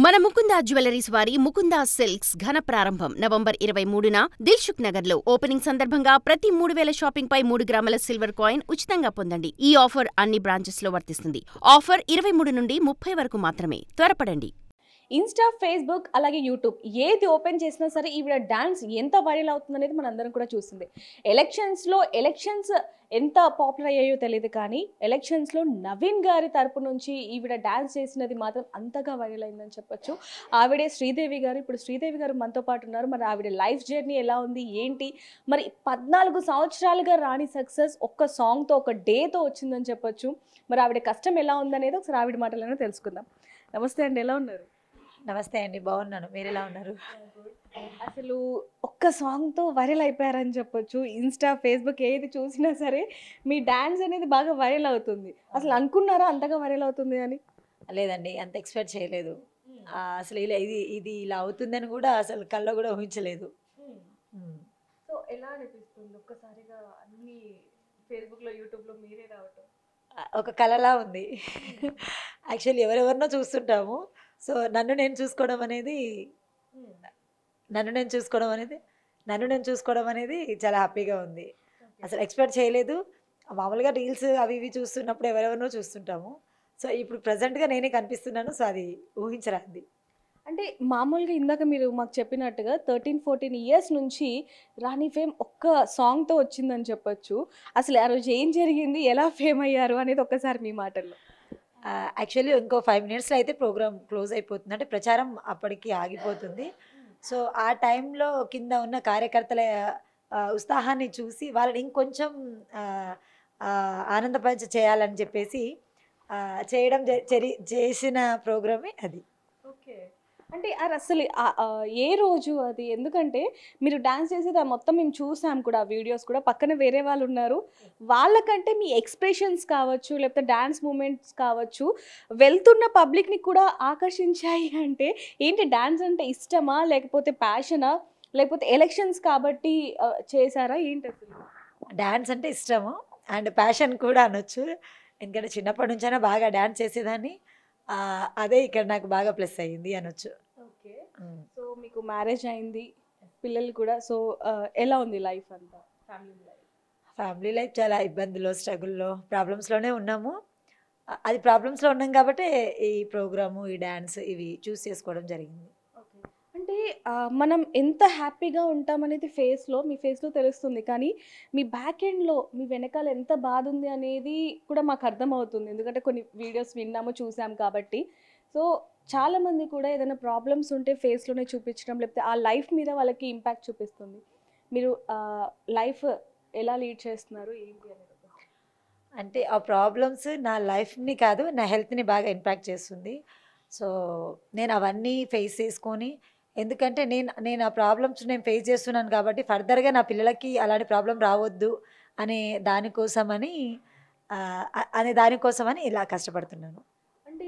మన ముకుందా జ్యువెలరీస్ వారి ముకుందా సిల్క్స్ ఘన ప్రారంభం నవంబర్ 23న దిల్సుఖ్ నగర్ లో ఓపెనింగ్ సందర్భంగా ప్రతి 3000 షాపింగ్ పై 3 గ్రాముల సిల్వర్ కాయిన్ ఉచితంగా పొందండి. ఈ ఆఫర్ అన్ని బ్రాంచెస్ లో వర్తిస్తుంది. ఆఫర్ 23 నుండి 30 వరకు మాత్రమే. త్వరపడండి. ఇన్స్టా, ఫేస్బుక్ అలాగే యూట్యూబ్ ఏది ఓపెన్ చేసినా సరే ఈవిడ డాన్స్ ఎంత వైరల్ అవుతుందనేది మనందరం కూడా చూసింది. ఎలక్షన్స్ ఎంత పాపులర్ అయ్యాయో తెలియదు, కానీ ఎలక్షన్స్లో నవీన్ గారి తరపు నుంచి ఈవిడ డాన్స్ చేసినది మాత్రం అంతగా వైరల్ అయిందని చెప్పొచ్చు. ఆవిడే శ్రీదేవి గారు. ఇప్పుడు శ్రీదేవి గారు మనతో పాటు ఉన్నారు. మరి ఆవిడ లైఫ్ జర్నీ ఎలా ఉంది ఏంటి, మరి 14 సంవత్సరాలుగా రాని సక్సెస్ ఒక్క సాంగ్తో ఒక డేతో వచ్చిందని చెప్పొచ్చు. మరి ఆవిడ కష్టం ఎలా ఉందనేది ఒకసారి ఆవిడ మాటలోనే తెలుసుకుందాం. నమస్తే అండి, ఎలా ఉన్నారు? నమస్తే అండి, బాగున్నాను. మీరు ఎలా ఉన్నారు? అసలు ఒక్క సాంగ్తో వైరల్ అయిపోయారని చెప్పొచ్చు. ఇన్స్టా, ఫేస్బుక్ ఏది చూసినా సరే మీ డాన్స్ అనేది బాగా వైరల్ అవుతుంది. అసలు అనుకున్నారా అంతగా వైరల్ అవుతుంది అని? లేదండి, అంత ఎక్స్పెక్ట్ చేయలేదు. అసలు ఇది ఇలా అవుతుందని కూడా అసలు కల్లో కూడా ఊహించలేదు. సో ఎలా అనిపిస్తుంది ఒక్కసారిగా అన్ని ఫేస్బుక్లో, యూట్యూబ్లో మీరే రావటం? ఒక కలలా ఉంది. యాక్చువల్లీ ఎవరెవరినో చూస్తుంటాము. సో నన్ను నేను చూసుకోవడం అనేది చాలా హ్యాపీగా ఉంది. అసలు ఎక్స్పెక్ట్ చేయలేదు. మామూలుగా రీల్స్ అవి ఇవి చూస్తున్నప్పుడు ఎవరెవరినో చూస్తుంటాము. సో ఇప్పుడు ప్రజెంట్గా నేనే కనిపిస్తున్నాను. సో అది ఊహించరాంది. అంటే మామూలుగా ఇందాక మీరు మాకు చెప్పినట్టుగా 13-14 ఇయర్స్ నుంచి రాణి ఫేమ్ ఒక్క సాంగ్తో వచ్చిందని చెప్పొచ్చు. అసలు ఆ రోజు ఏం జరిగింది, ఎలా ఫేమ్ అయ్యారు అనేది ఒక్కసారి మీ మాటల్లో. యాక్చువల్లీ ఇంకో 5 మినిట్స్లో అయితే ప్రోగ్రామ్ క్లోజ్ అయిపోతుంది, అంటే ప్రచారం అప్పటికి ఆగిపోతుంది. సో ఆ టైంలో కింద ఉన్న కార్యకర్తల ఉత్సాహాన్ని చూసి వాళ్ళని ఇంకొంచెం ఆనందపరిచ చేయాలని చెప్పేసి చేసిన ప్రోగ్రామే అది. ఓకే, అంటే అది అసలు ఏ రోజు అది? ఎందుకంటే మీరు డాన్స్ చేసేది మొత్తం మేము చూసాం కూడా, వీడియోస్ కూడా. పక్కన వేరే వాళ్ళు ఉన్నారు. వాళ్ళకంటే మీ ఎక్స్ప్రెషన్స్ కావచ్చు, లేకపోతే డాన్స్ మూమెంట్స్ కావచ్చు, వెళ్తున్న పబ్లిక్ని కూడా ఆకర్షించాయి. అంటే ఏంటి, డాన్స్ అంటే ఇష్టమా, లేకపోతే ప్యాషనా, లేకపోతే ఎలక్షన్స్ కాబట్టి చేశారా ఏంటి? అసలు డాన్స్ అంటే ఇష్టము అండ్ ప్యాషన్ కూడా అనొచ్చు. ఎందుకంటే చిన్నప్పటి నుంచైనా బాగా డాన్స్ చేసేదాన్ని. అదే ఇక్కడ నాకు బాగా ప్లస్ అయ్యింది అనొచ్చు. ఓకే, సో మీకు మ్యారేజ్ అయింది, పిల్లలు కూడా. సో ఎలా ఉంది లైఫ్ అంతా? ఫ్యామిలీ లైఫ్ చాలా ఇబ్బందుల్లో, స్ట్రగుల్లో, ప్రాబ్లమ్స్లోనే ఉన్నాము. అది ప్రాబ్లమ్స్లో ఉన్నాం కాబట్టి ఈ ప్రోగ్రాము, ఈ డ్యాన్స్ ఇవి చూస్ చేసుకోవడం జరిగింది. అంటే మనం ఎంత హ్యాపీగా ఉంటామనేది మీ ఫేస్లో తెలుస్తుంది, కానీ మీ బ్యాక్ ఎండ్లో, మీ వెనకాల ఎంత బాధ ఉంది అనేది కూడా మాకు అర్థమవుతుంది. ఎందుకంటే కొన్ని వీడియోస్ విన్నాము, చూసాం కాబట్టి. సో చాలామంది కూడా ఏదైనా ప్రాబ్లమ్స్ ఉంటే ఫేస్లోనే చూపించడం, లేకపోతే ఆ లైఫ్ మీద వాళ్ళకి ఇంపాక్ట్ చూపిస్తుంది. మీరు లైఫ్ ఎలా లీడ్ చేస్తున్నారు ఏంటి అనేది? అంటే ఆ ప్రాబ్లమ్స్ నా లైఫ్ని కాదు, నా హెల్త్ని బాగా ఇంపాక్ట్ చేస్తుంది. సో నేను అవన్నీ ఫేస్ చేసుకొని, ఎందుకంటే నేను ఆ ప్రాబ్లమ్స్ నేను ఫేస్ చేస్తున్నాను కాబట్టి ఫర్దర్గా నా పిల్లలకి అలాంటి ప్రాబ్లం రావద్దు అనే దానికోసమని ఇలా కష్టపడుతున్నాను. అంటే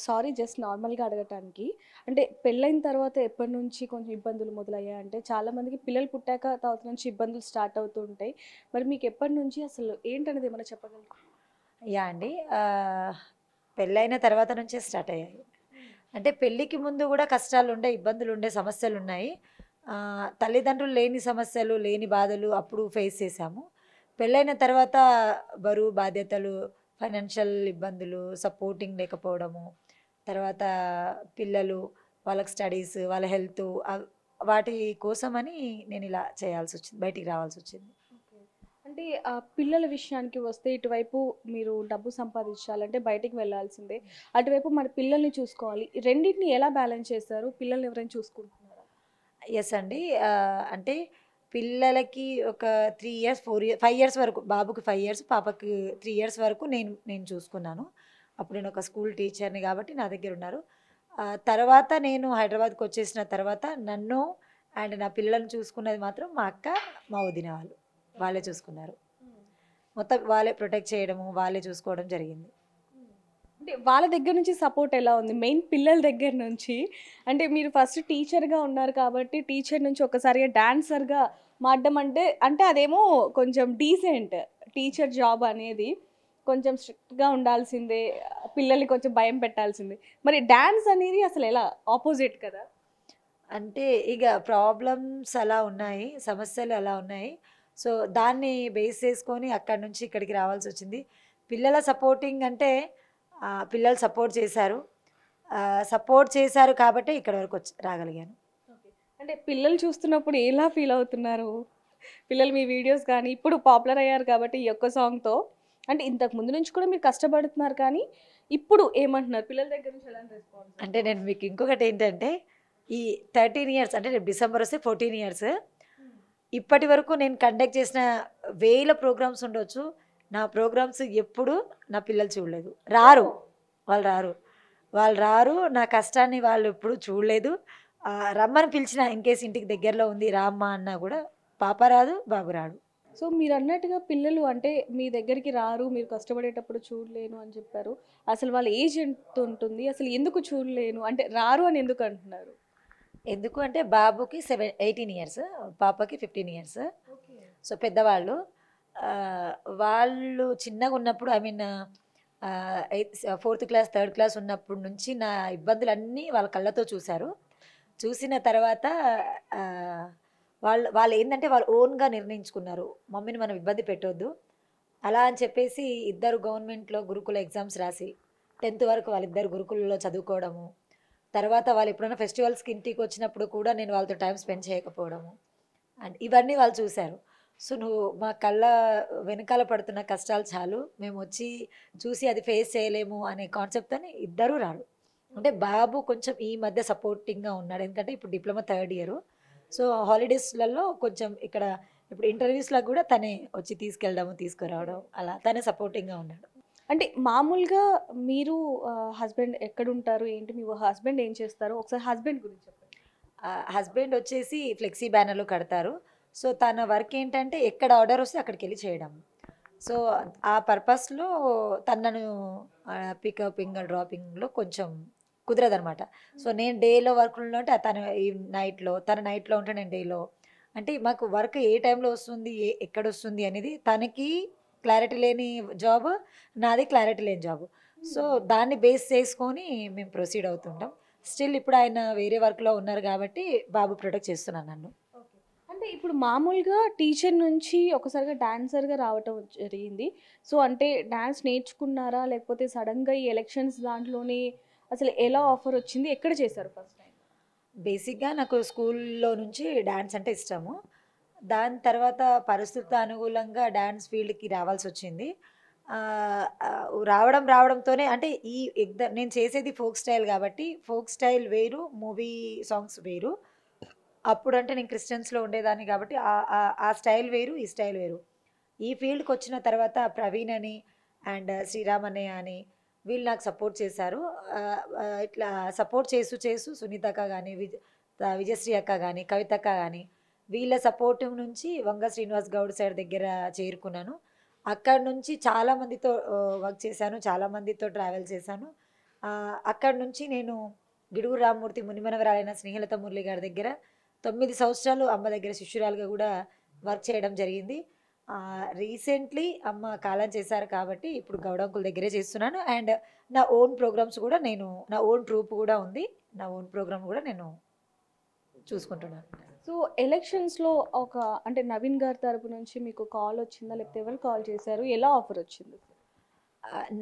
సారీ, జస్ట్ నార్మల్గా అడగటానికి. అంటే పెళ్ళైన తర్వాత ఎప్పటి నుంచి కొంచెం ఇబ్బందులు మొదలయ్యాయి? అంటే చాలామందికి పిల్లలు పుట్టాక తర్వాత నుంచి ఇబ్బందులు స్టార్ట్ అవుతూ ఉంటాయి. మరి మీకు ఎప్పటి నుంచి అసలు ఏంటనేది ఏమైనా చెప్పగలరు? యా అండి, పెళ్ళైన తర్వాత నుంచే స్టార్ట్ అయ్యాయి. అంటే పెళ్ళికి ముందు కూడా కష్టాలు ఉండే, ఇబ్బందులు ఉండే, సమస్యలు ఉన్నాయి. తల్లిదండ్రులు లేని సమస్యలు, లేని బాధలు అప్పుడు ఫేస్ చేశాము. పెళ్ళైన తర్వాత బరువు బాధ్యతలు, ఫైనాన్షియల్ ఇబ్బందులు, సపోర్టింగ్ లేకపోవడము, తర్వాత పిల్లలు, వాళ్ళకి స్టడీస్, వాళ్ళ హెల్త్, వాటి కోసమని నేను ఇలా చేయాల్సి వచ్చింది, బయటికి రావాల్సి వచ్చింది. అంటే పిల్లల విషయానికి వస్తే, ఇటువైపు మీరు డబ్బు సంపాదించాలంటే బయటికి వెళ్ళాల్సిందే, అటువైపు మన పిల్లల్ని చూసుకోవాలి. రెండింటిని ఎలా బ్యాలెన్స్ చేస్తారు? పిల్లల్ని ఎవరైనా చూసుకుంటున్నారా? ఎస్ అండి, అంటే పిల్లలకి ఒక 3 ఇయర్స్ 5 ఇయర్స్ వరకు, బాబుకి 5 ఇయర్స్, పాపకి 3 ఇయర్స్ వరకు నేను చూసుకున్నాను. అప్పుడు నేను ఒక స్కూల్ టీచర్ని కాబట్టి నా దగ్గర ఉన్నారు. తర్వాత నేను హైదరాబాద్కి వచ్చేసిన తర్వాత నన్ను అండ్ నా పిల్లలను చూసుకున్నది మాత్రం మా అక్క, మా వదిన వాళ్ళే చూసుకున్నారు. మొత్తం వాళ్ళే ప్రొటెక్ట్ చేయడము, వాళ్ళే చూసుకోవడం జరిగింది. అంటే వాళ్ళ దగ్గర నుంచి సపోర్ట్ ఎలా ఉంది? మెయిన్ పిల్లల దగ్గర నుంచి. అంటే మీరు ఫస్ట్ టీచర్గా ఉన్నారు కాబట్టి, టీచర్ నుంచి ఒకసారిగా డాన్సర్గా మారడం అంటే అదేమో కొంచెం డీసెంట్ టీచర్ జాబ్ అనేది. కొంచెం స్ట్రిక్ట్గా ఉండాల్సిందే, పిల్లల్ని కొంచెం భయం పెట్టాల్సిందే. మరి డాన్స్ అనేది అసలు ఎలా ఆపోజిట్ కదా? అంటే ఇక ప్రాబ్లమ్స్ అలా ఉన్నాయి, సమస్యలు అలా ఉన్నాయి. సో దాన్ని బేస్ చేసుకొని అక్కడి నుంచి ఇక్కడికి రావాల్సి వచ్చింది. పిల్లల సపోర్టింగ్ అంటే పిల్లలు సపోర్ట్ చేశారు కాబట్టి ఇక్కడ వరకు రాగలిగాను. అంటే పిల్లలు చూస్తున్నప్పుడు ఎలా ఫీల్ అవుతున్నారు? పిల్లలు మీ వీడియోస్ కానీ ఇప్పుడు పాపులర్ అయ్యారు కాబట్టి ఈ ఒక్క సాంగ్తో, అంటే ఇంతకు ముందు నుంచి కూడా మీరు కష్టపడుతున్నారు కానీ ఇప్పుడు ఏమంటున్నారు పిల్లల దగ్గర నుంచి? ఎలాంటి రెస్పాన్స్? అంటే నేను మీకు ఇంకొకటి ఏంటంటే, ఈ 13 ఇయర్స్ అంటే రేపు డిసెంబర్ వస్తే 14 ఇయర్స్, ఇప్పటి వరకు నేను కండక్ట్ చేసిన వేల ప్రోగ్రామ్స్ ఉండొచ్చు, నా ప్రోగ్రామ్స్ ఎప్పుడు నా పిల్లలు చూడలేదు. వాళ్ళు రారు, నా కష్టాన్ని వాళ్ళు ఎప్పుడు చూడలేదు. రమ్మని పిలిచిన ఇన్కేస్ ఇంటికి దగ్గరలో ఉంది రామ్మా అన్నా కూడా పాప రాదు, బాబు రాడు. సో మీరు అన్నట్టుగా పిల్లలు అంటే మీ దగ్గరికి రారు, మీరు కష్టపడేటప్పుడు చూడలేను అని చెప్పారు. అసలు వాళ్ళ ఏజ్ ఎంత ఉంటుంది, అసలు ఎందుకు చూడలేను అంటే రారు అని ఎందుకు అంటున్నారు? ఎందుకు అంటే బాబుకి 18 ఇయర్స్, పాపకి 15 ఇయర్స్. సో పెద్దవాళ్ళు, వాళ్ళు చిన్నగా ఉన్నప్పుడు I mean 4th class 3rd class ఉన్నప్పటి నుంచి నా ఇబ్బందులన్నీ వాళ్ళ కళ్ళతో చూశారు. చూసిన తర్వాత వాళ్ళు ఏంటంటే వాళ్ళు ఓన్గా నిర్ణయించుకున్నారు, మమ్మీని మనం ఇబ్బంది పెట్టొద్దు అలా అని చెప్పేసి. ఇద్దరు గవర్నమెంట్లో గురుకుల ఎగ్జామ్స్ రాసి 10th వరకు వాళ్ళిద్దరు గురుకులలో చదువుకోవడము, తర్వాత వాళ్ళు ఎప్పుడైనా ఫెస్టివల్స్కి ఇంటికి వచ్చినప్పుడు కూడా నేను వాళ్ళతో టైం స్పెండ్ చేయకపోవడము, అండ్ ఇవన్నీ వాళ్ళు చూశారు. సో నువ్వు మా కళ్ళ వెనకాల పడుతున్న కష్టాలు చాలు, మేము వచ్చి చూసి అది ఫేస్ చేయలేము అనే కాన్సెప్ట్తో ఇద్దరూ రారు. అంటే బాబు కొంచెం ఈ మధ్య సపోర్టింగ్గా ఉన్నాడు, ఎందుకంటే ఇప్పుడు డిప్లొమా 3rd ఇయర్. సో హాలిడేస్లలో కొంచెం ఇక్కడ ఇప్పుడు ఇంటర్వ్యూస్లో కూడా తనే వచ్చి తీసుకురావడం అలా తనే సపోర్టింగ్గా ఉన్నాడు. అంటే మామూలుగా మీరు హస్బెండ్ ఎక్కడుంటారు ఏంటి, మీ హస్బెండ్ ఏం చేస్తారు ఒకసారి హస్బెండ్ గురించి చెప్పండి. హస్బెండ్ వచ్చేసి ఫ్లెక్సీ బ్యానర్లు కడతారు. సో తన వర్క్ ఏంటంటే ఎక్కడ ఆర్డర్ వస్తే అక్కడికి వెళ్ళి చేయడం. సో ఆ పర్పస్లో తనను పికపింగ్ డ్రాపింగ్లో కొంచెం కుదరదనమాట. సో నేను డేలో వర్క్లో ఉంటే తను తన నైట్లో ఉంటే నేను డేలో, అంటే మాకు వర్క్ ఏ టైంలో వస్తుంది ఎక్కడ వస్తుంది అనేది తనకి క్లారిటీ లేని జాబ్, నాది క్లారిటీ లేని జాబ్. సో దాన్ని బేస్ చేసుకొని మేము ప్రొసీడ్ అవుతుంటాం. స్టిల్ ఇప్పుడు ఆయన వేరే వర్క్లో ఉన్నారు కాబట్టి బాబు ప్రొటెక్ట్ చేస్తున్నాను నన్ను. అంటే ఇప్పుడు మామూలుగా టీచర్ నుంచి ఒకసారిగా డాన్సర్గా రావటం జరిగింది. సో అంటే డాన్స్ నేర్చుకున్నారా లేకపోతే సడన్గా ఈ ఎలక్షన్స్ దాంట్లోనే అసలు ఎలా ఆఫర్ వచ్చింది, ఎక్కడ చేశారు ఫస్ట్ టైం? బేసిక్గా నాకు స్కూల్లో నుంచి డాన్స్ అంటే ఇష్టము. దాని తర్వాత పరిస్థితుల అనుకూలంగా డాన్స్ ఫీల్డ్కి రావాల్సి వచ్చింది. రావడంతోనే అంటే నేను చేసేది ఫోక్ స్టైల్ కాబట్టి ఫోక్ స్టైల్ వేరు, మూవీ సాంగ్స్ వేరు. అప్పుడు అంటే నేను క్రిస్టియన్స్లో ఉండేదాన్ని కాబట్టి ఆ స్టైల్ వేరు, ఈ స్టైల్ వేరు. ఈ ఫీల్డ్కి వచ్చిన తర్వాత ప్రవీణ్ అని అండ్ శ్రీరామ్ అన్నయ్య అని వీళ్ళు నాకు సపోర్ట్ చేశారు. ఇట్లా సపోర్ట్ చేస్తూ సునీత అక్క కానీ, విజయశ్రీ అక్క కానీ, కవిత అక్క కానీ వీళ్ళ సపోర్టివ్ నుంచి వంగ శ్రీనివాస్ గౌడ్ సార్ దగ్గర చేరుకున్నాను. అక్కడ నుంచి చాలామందితో వర్క్ చేశాను, చాలామందితో ట్రావెల్ చేశాను. అక్కడ నుంచి నేను గిడుగు రామ్మూర్తి మునిమనవరాలైన స్నేహలత మురళి గారి దగ్గర 9 సంవత్సరాలు అమ్మ దగ్గర శిష్యురాలుగా కూడా వర్క్ చేయడం జరిగింది. రీసెంట్లీ అమ్మ కాలం చేశారు కాబట్టి ఇప్పుడు గౌడంకుల దగ్గరే చేస్తున్నాను. అండ్ నా ఓన్ ప్రోగ్రామ్స్ కూడా నా ఓన్ ట్రూప్ కూడా ఉంది, నా ఓన్ ప్రోగ్రామ్ కూడా నేను చూసుకుంటున్నాను. సో ఎలక్షన్స్లో అంటే నవీన్ గారి తరపు నుంచి మీకు కాల్ వచ్చిందా లేకపోతే ఎవరు కాల్ చేశారు, ఎలా ఆఫర్ వచ్చింది?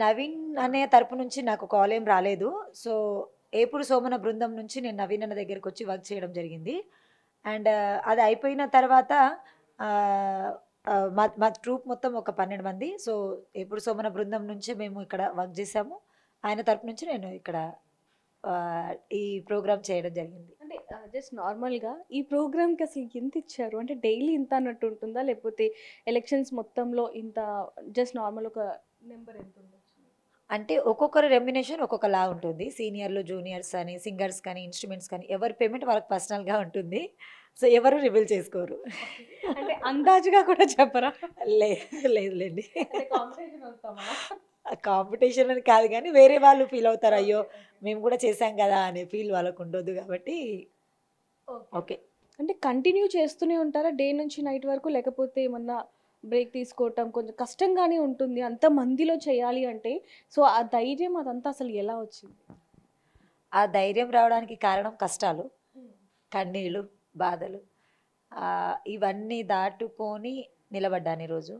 నవీన్ అనే తరపు నుంచి నాకు కాల్ ఏం రాలేదు. సో ఏపుడు సోమన బృందం నుంచి నేను నవీన్ అన్న దగ్గరికి వచ్చి వర్క్ చేయడం జరిగింది. అండ్ అది అయిపోయిన తర్వాత మా ట్రూప్ మొత్తం ఒక 12 మంది. సో ఎప్పుడు సోమన బృందం నుంచి మేము ఇక్కడ వర్క్ చేసాము. ఆయన తరపు నుంచి నేను ఇక్కడ ఈ ప్రోగ్రామ్ చేయడం జరిగింది. అంటే జస్ట్ నార్మల్గా ఈ ప్రోగ్రామ్కి అసలు ఎంత ఇచ్చారు, అంటే డైలీ ఇంత అన్నట్టు ఉంటుందా లేకపోతే ఎలక్షన్స్ మొత్తంలో ఇంత, జస్ట్ నార్మల్ ఒక నెంబర్ ఎంత ఉండొచ్చు? అంటే ఒక్కొక్కరు రెమ్యునేషన్ ఒక్కొక్కలా ఉంటుంది. సీనియర్లు, జూనియర్స్ అని, సింగర్స్ కానీ, ఇన్స్ట్రుమెంట్స్ కానీ ఎవరి పేమెంట్ వాళ్ళకి పర్సనల్గా ఉంటుంది. సో ఎవరు రివీల్ చేసుకోరు. అంటే అందాజుగా కూడా చెప్పరా? లేదులేండి, కాంపిటీషన్ అని కాదు కానీ వేరే వాళ్ళు ఫీల్ అవుతారు, అయ్యో మేము కూడా చేసాం కదా అనే ఫీల్ వాళ్ళకు ఉండొద్దు కాబట్టి ఓకే. అంటే కంటిన్యూ చేస్తూనే ఉంటారా డే నుంచి నైట్ వరకు, లేకపోతే ఏమన్నా బ్రేక్ తీసుకోవటం కొంచెం కష్టంగానే ఉంటుంది. అంతమందిలో చేయాలి అంటే. సో, ఆ ధైర్యం అదంతా అసలు ఎలా వచ్చింది? ఆ ధైర్యం రావడానికి కారణం కష్టాలు, కన్నీళ్ళు, బాధలు. ఇవన్నీ దాటుకొని నిలబడ్డాను ఈరోజు.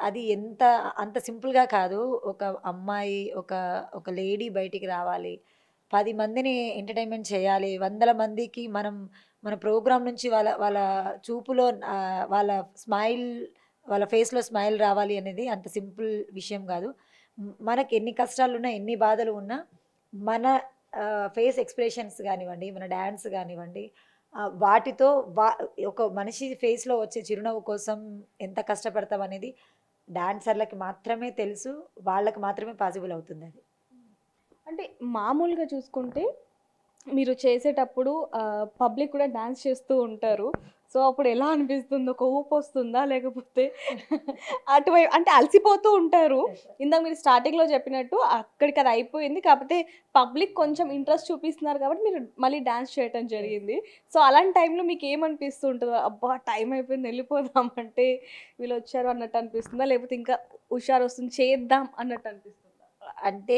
అది అంత సింపుల్‌గా కాదు. ఒక అమ్మాయి, ఒక ఒక లేడీ బయటికి రావాలి. 10 మందిని ఎంటర్‌టైన్‌మెంట్ చేయాలి. వందల మందికి మన ప్రోగ్రామ్ నుంచి వాళ్ళ వాళ్ళ చూపులో వాళ్ళ స్మైల్, వాళ్ళ ఫేస్‌లో స్మైల్ రావాలి అనేది అంత సింపుల్ విషయం గాదు. మనకి ఎన్ని కష్టాలున్నా, ఎన్ని బాధలు ఉన్నా మన ఫేస్ ఎక్స్‌ప్రెషన్స్ గానివ్వండి, మన డాన్స్ గానివ్వండి, వాటితో ఒక మనిషి ఫేస్‌లో వచ్చే చిరునవ్వు కోసం ఎంత కష్టపడతామనేది డాన్సర్‌లకి మాత్రమే తెలుసు. వాళ్ళకి మాత్రమే పాసిబుల్ అవుతుందది. అంటే మామూలుగా చూసుకుంటే మీరు చేసేటప్పుడు పబ్లిక్ కూడా డాన్స్ చేస్తూ ఉంటారు. సో, అప్పుడు ఎలా అనిపిస్తుంది? ఒక ఊపొస్తుందా? లేకపోతే అటువైపు అంటే అలసిపోతూ ఉంటారు. ఇందాక మీరు స్టార్టింగ్‌లో చెప్పినట్టు అక్కడికి అది అయిపోయింది. కాకపోతే పబ్లిక్ కొంచెం ఇంట్రెస్ట్ చూపిస్తున్నారు కాబట్టి మీరు మళ్ళీ డాన్స్ చేయటం జరిగింది. సో, అలాంటి టైంలో మీకేమనిపిస్తూ ఉంటది? అబ్బా! టైం అయిపోయింది ఎళ్ళిపోదాం అంటే వీళ్ళొచ్చారు అన్నట్టు అనిపిస్తుందా? లేకపోతే ఇంకా హుషారొస్తుంది చేద్దాం అన్నట్టు అనిపిస్తుందా? అంటే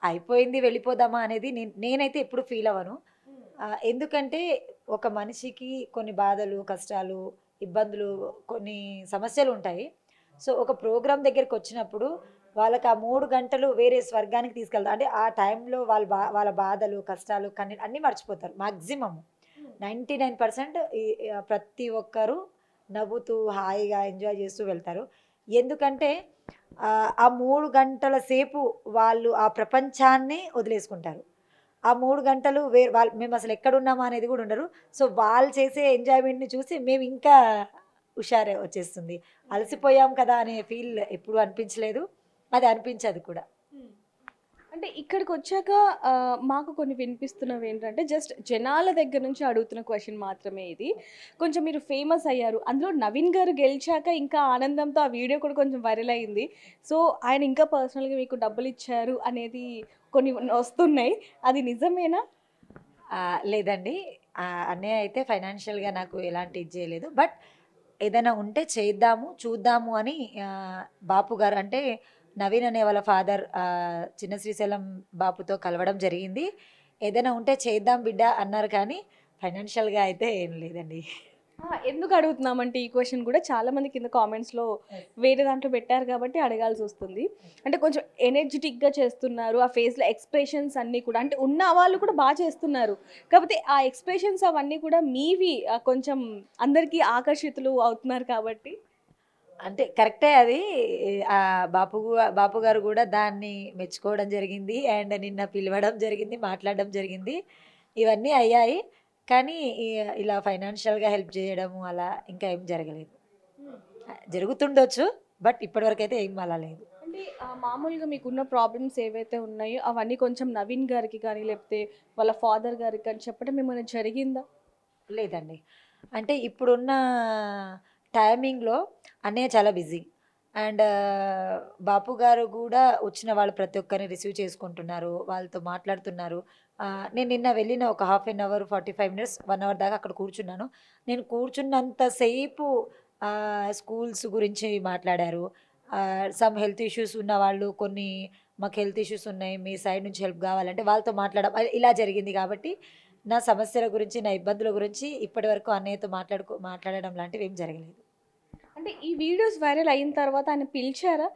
అయిపోయింది వెళ్ళిపోదామా అనేది నేనైతే ఎప్పుడు ఫీల్ అవ్వను. ఎందుకంటే ఒక మనిషికి కొన్ని బాధలు, కష్టాలు, ఇబ్బందులు, కొన్ని సమస్యలుంటాయి. సో, ఒక ప్రోగ్రామ్ దగ్గరికొచ్చినప్పుడు వాళ్ళకి ఆ 3 గంటలు వేరే స్వర్గానికి తీసుకెళ్తారు. అంటే ఆ టైంలో వాళ్ళ బాధలు, కష్టాలు, కన్నీళ్ళు అన్నీ మర్చిపోతారు మాక్సిమమ్. 99% ప్రతి ఒక్కరు నవ్వుతూ, హాయిగా ఎంజాయ్ చేస్తూ వెళ్తారు. ఎందుకంటే ఆ 3 గంటల సేపు వాళ్ళు ఆ ప్రపంచాన్నే వదిలేసుకుంటారు. ఆ 3 గంటలు మేమసలు ఎక్కడున్నామా అనేది గూడా ఉండరు. సో, వాళ్ళు చేసే ఎంజాయ్‌మెంట్‌ని చూసి మేమింకా హుషారే వచ్చేస్తుంది. అలసిపోయాం కదా అనే ఫీల్ ఎప్పుడూ అనిపించలేదు. అది అనిపించదు కూడా. అంటే ఇక్కడికొచ్చాక మాకు కొన్ని వినిపిస్తున్నవేంటంటే, జస్ట్ జనాల దగ్గర నుంచి అడుగుతున్న క్వెషన్ మాత్రమే ఇది. కొంచెం మీరు ఫేమస్ అయ్యారు. అందులో నవీన్ గారు గెలిచాక ఇంకా ఆనందంతో ఆ వీడియో కూడా కొంచెం వైరల్ అయింది. సో, ఆయన ఇంకా పర్సనల్‌గా మీకు డబ్బులిచ్చారు అనేది కొన్ని వస్తున్నాయి. అది నిజమేనా? లేదండి. అన్నయ్య అయితే ఫైనాన్షియల్‌గా నాకు ఎలాంటి ఇది చేయలేదు. బట్ ఏదైనా ఉంటే చేద్దాము, చూద్దాము అని బాపు గారు అంటే నవీన్ అనే వాళ్ళ ఫాదర్ చిన్న శ్రీశైలం బాపుతో కలవడం జరిగింది. ఏదైనా ఉంటే చేద్దాం బిడ్డ అన్నారు కానీ ఫైనాన్షియల్‌గా అయితే ఏం లేదండి. ఎందుకు అడుగుతున్నామంటే ఈ క్వెషన్ కూడా చాలామంది కింద కామెంట్స్‌లో వేరే దాంట్లో పెట్టారు కాబట్టి అడగాల్సొస్తుంది. అంటే కొంచెం ఎనర్జిటిక్‌గా చేస్తున్నారు. ఆ ఫేస్‌లో ఎక్స్‌ప్రెషన్స్ అన్నీ కూడా అంటే ఉన్న వాళ్ళు కూడా చేస్తున్నారు. కాకపోతే ఆ ఎక్స్‌ప్రెషన్స్ అవన్నీ కూడా మీవి కొంచెం అందరికీ ఆకర్షితులు అవుతున్నారు కాబట్టి అంటే కరెక్టే అది. బాపు గారు గూడా దాన్ని మెచ్చుకోవడం జరిగింది. అండ్ నిన్న పిలవడం జరిగింది, మాట్లాడడం జరిగింది. ఇవన్నీ అయ్యాయి. కానీ ఇలా ఫైనాన్షియల్‌గా హెల్ప్ జేయడము అలా ఇంకా ఏం జరగలేదు. జరుగుతుండొచ్చు. బట్ ఇప్పటివరకైతే ఏం అలా లేదు. అంటే మామూలుగా మీకున్న ప్రాబ్లమ్స్ ఏవైతే ఉన్నాయో అవన్నీ కొంచెం నవీన్ గారికి కానీ లేకపోతే వాళ్ళ ఫాదర్ గారికి కానీ చెప్పడం ఏమైనా జరిగిందా? లేదండి. అంటే ఇప్పుడున్న టైమింగ్‌లో అన్నయ్య చాలా బిజీ. అండ్ బాపు గారు గూడా వచ్చిన వాళ్ళు ప్రతి ఒక్కరిని రిసీవ్ చేసుకుంటున్నారు. వాళ్ళతో మాట్లాడుతున్నారు. నేను నిన్న వెళ్ళిన ఒక half an hour, 45 minutes, 1 hour దాకా అక్కడ కూర్చున్నాను. నేను కూర్చున్నంత సేపు స్కూల్స్ గురించి మాట్లాడారు. సమ్ హెల్త్ ఇష్యూస్ ఉన్నవాళ్ళు మాకు హెల్త్ ఇష్యూస్ ఉన్నాయి. మీ సైడ్ నుంచి హెల్ప్ గావాలంటే వాళ్ళతో ఇలా జరిగింది కాబట్టి నా సమస్యల గురించి, నా ఇబ్బందుల గురించి ఇప్పటివరకు అన్నయ్యతో మాట్లాడడం లాంటివి ఏం జరగలేదు. అంటే ఈ వీడియోస్ వైరల్ అయిన తర్వాత ఆయన పిలిచారా?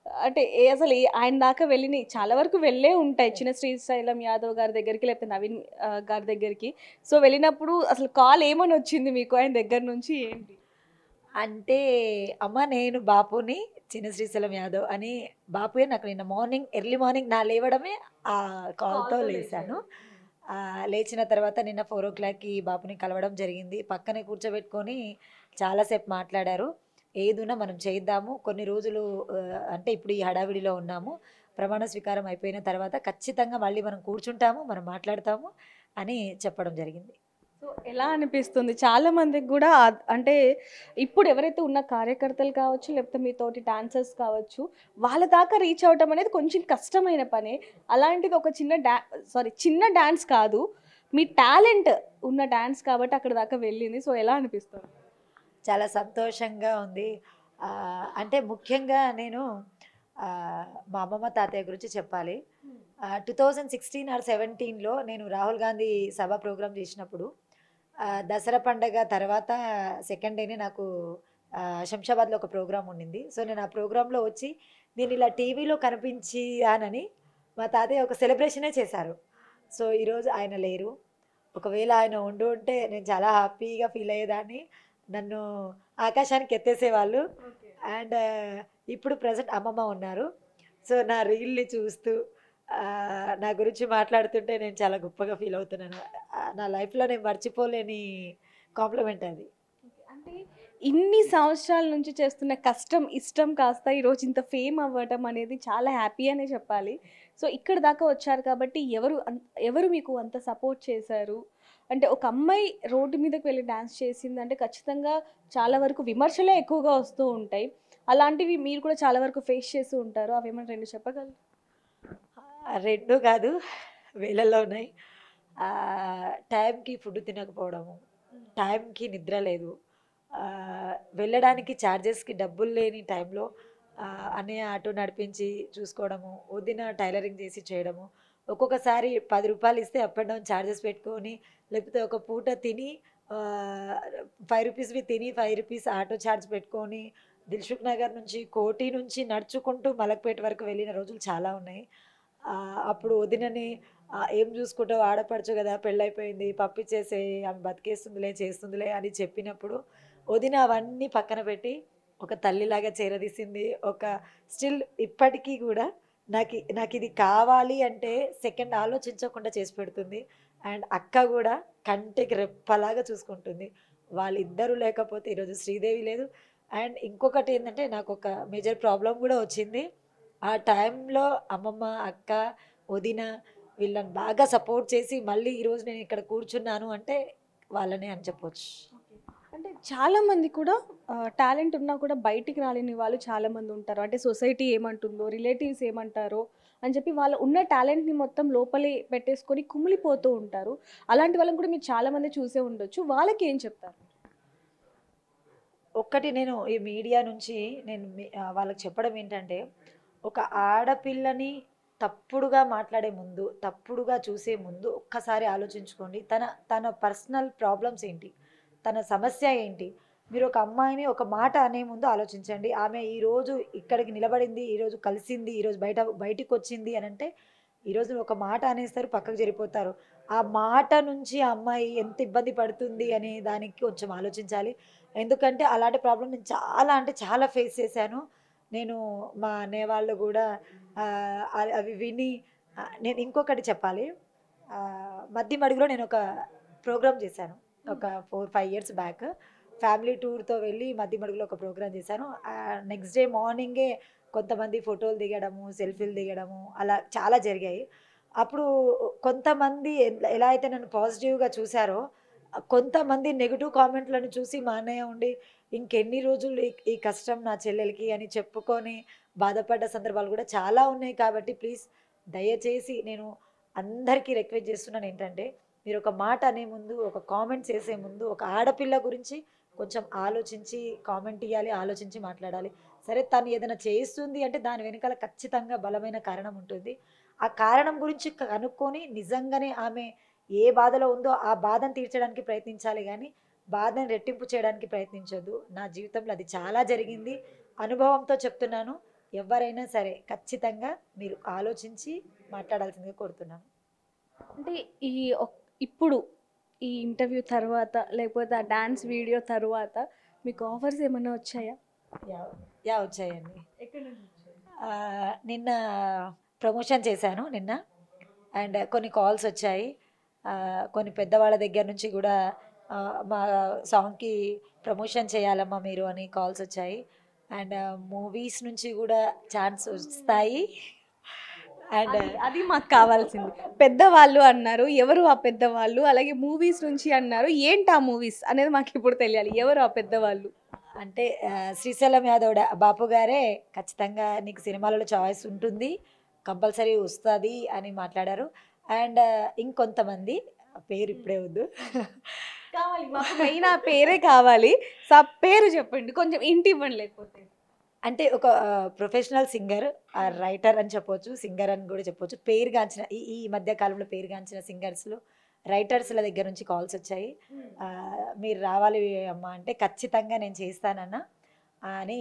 అంటే అసలు ఆయన దాకా వెళ్ళినయి చాలా వరకు వెళ్ళే ఉంటాయి. చిన్న శ్రీశైలం యాదవ్ గారి దగ్గరికి లేకపోతే నవీన్ గారి దగ్గరికి. సో, వెళ్ళినప్పుడు అసలు కాల్ ఏమని వచ్చింది మీకు ఆయన దగ్గర నుంచి ఏంటి? అంటే అమ్మ నేను బాపుని చిన్న శ్రీశైలం యాదవ్ అని బాపుయే నాకు నిన్న ఎర్లీ మార్నింగ్ నా లేవడమే ఆ కాల్‌తో లేసాను. లేచిన తర్వాత నిన్న 4:00కి బాపుని కలవడం జరిగింది. పక్కనే కూర్చోబెట్టుకొని చాలాసేపు మాట్లాడారు. ఏదున్నా మనం చేద్దాము. కొన్ని రోజులు అంటే ఇప్పుడు ఈ హడావిడిలో ఉన్నాము. ప్రమాణ స్వీకారం అయిపోయిన తర్వాత ఖచ్చితంగా మళ్ళీ మనం కూర్చుంటాము, మనం మాట్లాడతాము అని చెప్పడం జరిగింది. సో, ఎలా అనిపిస్తుంది? చాలా మందికి గూడా అంటే ఇప్పుడు ఎవరైతే ఉన్న కార్యకర్తలు కావచ్చు, లేకపోతే మీతోటి డాన్సర్స్ కావచ్చు, వాళ్ళ దాకా రీచ్ అవ్వటం అనేది కొంచెం కష్టమైన పనే. అలాంటిది ఒక చిన్న డాన్స్ కాదు. మీ టాలెంట్ ఉన్న డాన్స్ కాబట్టి అక్కడి దాకా వెళ్ళింది. సో, ఎలా అనిపిస్తుంది? చాలా సంతోషంగా ఉంది. అంటే ముఖ్యంగా నేను మా అమ్మమ్మ తాతయ్య గురించి చెప్పాలి. 2016 ఆర్ 17లో నేను రాహుల్ గాంధీ సభ ప్రోగ్రామ్ చేసినప్పుడు దసరా పండగ తర్వాత సెకండ్ డేనే నాకు శంషాబాద్లో ఒక ప్రోగ్రామ్ ఉండింది. సో నేను ఆ ప్రోగ్రాంలో వచ్చి నేను ఇలా టీవీలో కనిపించానని మా తాతయ్య ఒక సెలబ్రేషనే చేశారు. సో ఈరోజు ఆయన లేరు. ఒకవేళ ఆయన ఉండి ఉంటే నేను చాలా హ్యాపీగా ఫీల్ అయ్యేదాన్ని. నన్ను ఆకాశానికి ఎత్తేసేవాళ్ళు. అండ్ ఇప్పుడు ప్రజెంట్ అమ్మమ్మ ఉన్నారు. సో నా రీల్ని చూస్తూ నా గురించి మాట్లాడుతుంటే నేను చాలా గొప్పగా ఫీల్ అవుతున్నాను. నా లైఫ్లో నేను మర్చిపోలేని కాంప్లిమెంట్ అది. అంటే ఇన్ని సంవత్సరాల నుంచి చేస్తున్న కష్టం ఇష్టం కాస్త ఈరోజు ఇంత ఫేమ్ అవ్వటం అనేది చాలా హ్యాపీ అనే చెప్పాలి. సో ఇక్కడ దాకా వచ్చారు కాబట్టి ఎవరు మీకు అంత సపోర్ట్ చేశారు? అంటే ఒక అమ్మాయి రోడ్డు మీదకి వెళ్ళి డ్యాన్స్ చేసిందంటే ఖచ్చితంగా చాలా వరకు విమర్శలే ఎక్కువగా వస్తూ ఉంటాయి. అలాంటివి మీరు కూడా చాలా వరకు ఫేస్ చేస్తూ ఉంటారు. అవి ఏమైనా 2 చెప్పగలరు? 2 కాదు, వేలల్లో ఉన్నాయి. టైంకి ఫుడ్ తినకపోవడము, టైంకి నిద్ర లేదు, వెళ్ళడానికి ఛార్జెస్కి డబ్బులు లేని టైంలో అన్నయ్య ఆటో నడిపించి చూసుకోవడము, వదిన టైలరింగ్ చేసి చేయడము, ఒక్కొక్కసారి 10 రూపాయలు ఇస్తే అప్ అండ్ డౌన్ ఛార్జెస్ పెట్టుకొని, లేకపోతే ఒక పూట తిని 5 రూపీస్వి తిని 5 రూపీస్ ఆటో ఛార్జ్ పెట్టుకొని దిల్సుఖ్ నగర్ నుంచి కోటి నుంచి నడుచుకుంటూ మలక్పేట వరకు వెళ్ళిన రోజులు చాలా ఉన్నాయి. అప్పుడు వదినని ఏం చూసుకుంటావు, ఆడపడచ్చు కదా, పెళ్ళైపోయింది, పంపించేసే, ఆమె బతికేస్తుందిలే చేస్తుందిలే అని చెప్పినప్పుడు వదిన అవన్నీ పక్కన పెట్టి ఒక తల్లిలాగా చేరదీసింది. ఒక స్టిల్ ఇప్పటికీ కూడా నాకు ఇది కావాలి అంటే సెకండ్ ఆలోచించకుండా చేసి పెడుతుంది. అండ్ అక్క కూడా కంటికి రెప్పలాగా చూసుకుంటుంది. వాళ్ళిద్దరూ లేకపోతే ఈరోజు శ్రీదేవి లేదు. అండ్ ఇంకొకటి ఏంటంటే నాకు ఒక మేజర్ ప్రాబ్లం కూడా వచ్చింది. ఆ టైంలో అమ్మమ్మ, అక్క, వదిన వీళ్ళని బాగా సపోర్ట్ చేసి మళ్ళీ ఈరోజు నేను ఇక్కడ కూర్చున్నాను అంటే వాళ్ళనే అని చెప్పొచ్చు. అంటే చాలామంది కూడా టాలెంట్ ఉన్నా కూడా బయటికి రాలేని వాళ్ళు చాలామంది ఉంటారు. అంటే సొసైటీ ఏమంటుందో, రిలేటివ్స్ ఏమంటారో అని చెప్పి వాళ్ళు ఉన్న టాలెంట్ని మొత్తం లోపలే పెట్టేసుకొని కుమిలిపోతూ ఉంటారు. అలాంటి వాళ్ళని కూడా మీరు చాలామంది చూసే ఉండొచ్చు. వాళ్ళకి ఏం చెప్తారు? ఒక్కటి నేను ఈ మీడియా నుంచి నేను వాళ్ళకి చెప్పడం ఏంటంటే, ఒక ఆడపిల్లని తప్పుడుగా మాట్లాడే ముందు, తప్పుడుగా చూసే ముందు ఒక్కసారి ఆలోచించుకోండి. తన పర్సనల్ ప్రాబ్లమ్స్ ఏంటి, తన సమస్య ఏంటి. మీరు ఒక అమ్మాయిని ఒక మాట అనే ముందు ఆలోచించండి. ఆమె ఈరోజు ఇక్కడికి నిలబడింది, ఈరోజు కలిసింది, ఈరోజు బయటికి వచ్చింది అని అంటే ఈరోజు ఒక మాట అనేస్తారు, పక్కకు జరిగిపోతారు. ఆ మాట నుంచి ఆ అమ్మాయి ఎంత ఇబ్బంది పడుతుంది అనే దానికి కొంచెం ఆలోచించాలి. ఎందుకంటే అలాంటి ప్రాబ్లం నేను చాలా ఫేస్ చేశాను. నేను మా అనేవాళ్ళు కూడా అవి విని నేను ఇంకొకటి చెప్పాలి. మధ్య మడుగులో నేను ఒక ప్రోగ్రామ్ చేశాను ఒక 4-5 ఇయర్స్ బ్యాక్. ఫ్యామిలీ టూర్తో వెళ్ళి మధ్య మడుగులో ఒక ప్రోగ్రామ్ చేశాను. నెక్స్ట్ డే మార్నింగే కొంతమంది ఫోటోలు దిగడము, సెల్ఫీలు దిగడము అలా చాలా జరిగాయి. అప్పుడు కొంతమంది ఎలా అయితే నన్ను పాజిటివ్గా చూశారో, కొంతమంది నెగిటివ్ కామెంట్లను చూసి మా అన్నయ్య ఉండి ఇంకెన్ని రోజులు ఈ కష్టం నా చెల్లెలకి అని చెప్పుకొని బాధపడ్డ సందర్భాలు కూడా చాలా ఉన్నాయి. కాబట్టి ప్లీజ్ దయచేసి నేను అందరికీ రిక్వెస్ట్ చేస్తున్నాను ఏంటంటే, మీరు ఒక మాట అనే ముందు, ఒక కామెంట్ చేసే ముందు, ఒక ఆడపిల్ల గురించి కొంచెం ఆలోచించి కామెంట్ ఇవ్వాలి, ఆలోచించి మాట్లాడాలి. సరే తను ఏదైనా చేస్తుంది అంటే దాని వెనకాల ఖచ్చితంగా బలమైన కారణం ఉంటుంది. ఆ కారణం గురించి కనుక్కొని నిజంగానే ఆమె ఏ బాధలో ఉందో ఆ బాధను తీర్చడానికి ప్రయత్నించాలి, కానీ బాధను రెట్టింపు చేయడానికి ప్రయత్నించొద్దు. నా జీవితంలో అది చాలా జరిగింది. అనుభవంతో చెప్తున్నాను. ఎవరైనా సరే ఖచ్చితంగా మీరు ఆలోచించి మాట్లాడాల్సిందిగా కోరుతున్నాను. అంటే ఇప్పుడు ఈ ఇంటర్వ్యూ తర్వాత లేకపోతే ఆ డాన్స్ వీడియో తర్వాత మీకు ఆఫర్స్ ఏమైనా వచ్చాయా? వచ్చాయండి. నిన్న ప్రమోషన్ చేశాను నిన్న. అండ్ కొన్ని కాల్స్ వచ్చాయి. కొన్ని పెద్దవాళ్ళ దగ్గర నుంచి కూడా మా సాంగ్కి ప్రమోషన్ చేయాలమ్మా మీరు అని కాల్స్ వచ్చాయి. అండ్ మూవీస్ నుంచి కూడా ఛాన్స్ వస్తాయి. అండ్ అది మాకు కావాల్సింది. పెద్దవాళ్ళు అన్నారు, ఎవరు ఆ పెద్దవాళ్ళు? అలాగే మూవీస్ నుంచి అన్నారు, ఏంటి ఆ మూవీస్ అనేది మాకు ఇప్పుడు తెలియాలి. ఎవరు ఆ పెద్దవాళ్ళు? అంటే శ్రీశైలం యాదవ్ బాపు గారే ఖచ్చితంగా నీకు సినిమాలలో చాయిస్ ఉంటుంది, కంపల్సరీ వస్తుంది అని మాట్లాడారు. అండ్ ఇంకొంతమంది పేరు ఇప్పుడే వద్దు, కావాలి మాకు మెయిన్ ఆ పేరే కావాలి. సో ఆ పేరు చెప్పండి, కొంచెం ఇంటి ఇవ్వండి లేకపోతే. అంటే ఒక ప్రొఫెషనల్ సింగర్, రైటర్ అని చెప్పొచ్చు, సింగర్ అని కూడా చెప్పొచ్చు. పేరుగాంచిన ఈ ఈ మధ్య కాలంలో పేరుగాంచిన సింగర్స్లో రైటర్స్ల దగ్గర నుంచి కాల్స్ వచ్చాయి. మీరు రావాలి అమ్మా అంటే ఖచ్చితంగా నేను చేస్తానన్నా అని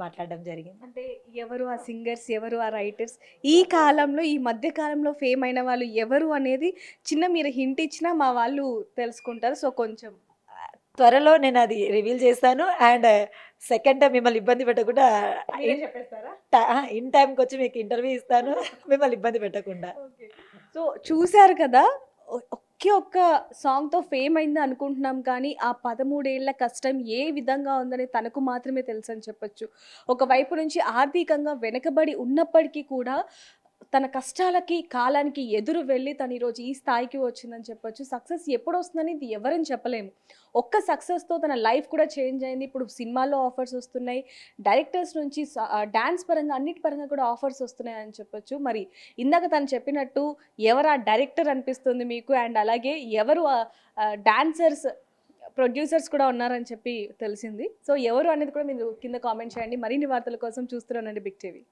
మాట్లాడడం జరిగింది. అంటే ఎవరు ఆ సింగర్స్, ఎవరు ఆ రైటర్స్, ఈ కాలంలో ఈ మధ్య కాలంలో ఫేమ్ అయిన వాళ్ళు ఎవరు అనేది చిన్న మీరు హింట్ ఇచ్చినా మా వాళ్ళు తెలుసుకుంటారు. సో కొంచెం త్వరలో నేను అది రివీల్ చేస్తాను. అండ్ సెకండ్ టైం మిమ్మల్ని ఇబ్బంది పెట్టకుండా చెప్పేస్తారా? ఇన్ టైంకి వచ్చి మీకు ఇంటర్వ్యూ ఇస్తాను, మిమ్మల్ని ఇబ్బంది పెట్టకుండా. సో చూశారు కదా, ఒకే ఒక్క సాంగ్తో ఫేమ్ అయింది అనుకుంటున్నాం, కానీ ఆ 13 ఏళ్ల కష్టం ఏ విధంగా ఉందని తనకు మాత్రమే తెలుసు అని చెప్పొచ్చు. ఒకవైపు నుంచి ఆర్థికంగా వెనకబడి ఉన్నప్పటికీ కూడా తన కష్టాలకి కాలానికి ఎదురు వెళ్ళి తను ఈరోజు ఈ స్థాయికి వచ్చిందని చెప్పొచ్చు. సక్సెస్ ఎప్పుడు వస్తుందని ఇది ఎవరని చెప్పలేము. ఒక్క సక్సెస్తో తన లైఫ్ కూడా చేంజ్ అయింది. ఇప్పుడు సినిమాల్లో ఆఫర్స్ వస్తున్నాయి, డైరెక్టర్స్ నుంచి డాన్స్ పరంగా అన్నిటి పరంగా కూడా ఆఫర్స్ వస్తున్నాయి అని చెప్పొచ్చు. మరి ఇందాక తను చెప్పినట్టు ఎవరు ఆ డైరెక్టర్ అనిపిస్తుంది మీకు, అండ్ అలాగే ఎవరు డాన్సర్స్ ప్రొడ్యూసర్స్ కూడా ఉన్నారని చెప్పి తెలిసింది. సో ఎవరు అనేది కూడా మీరు కింద కామెంట్ చేయండి. మరిన్ని వార్తల కోసం చూస్తూనే ఉండండి బిగ్ టీవీ.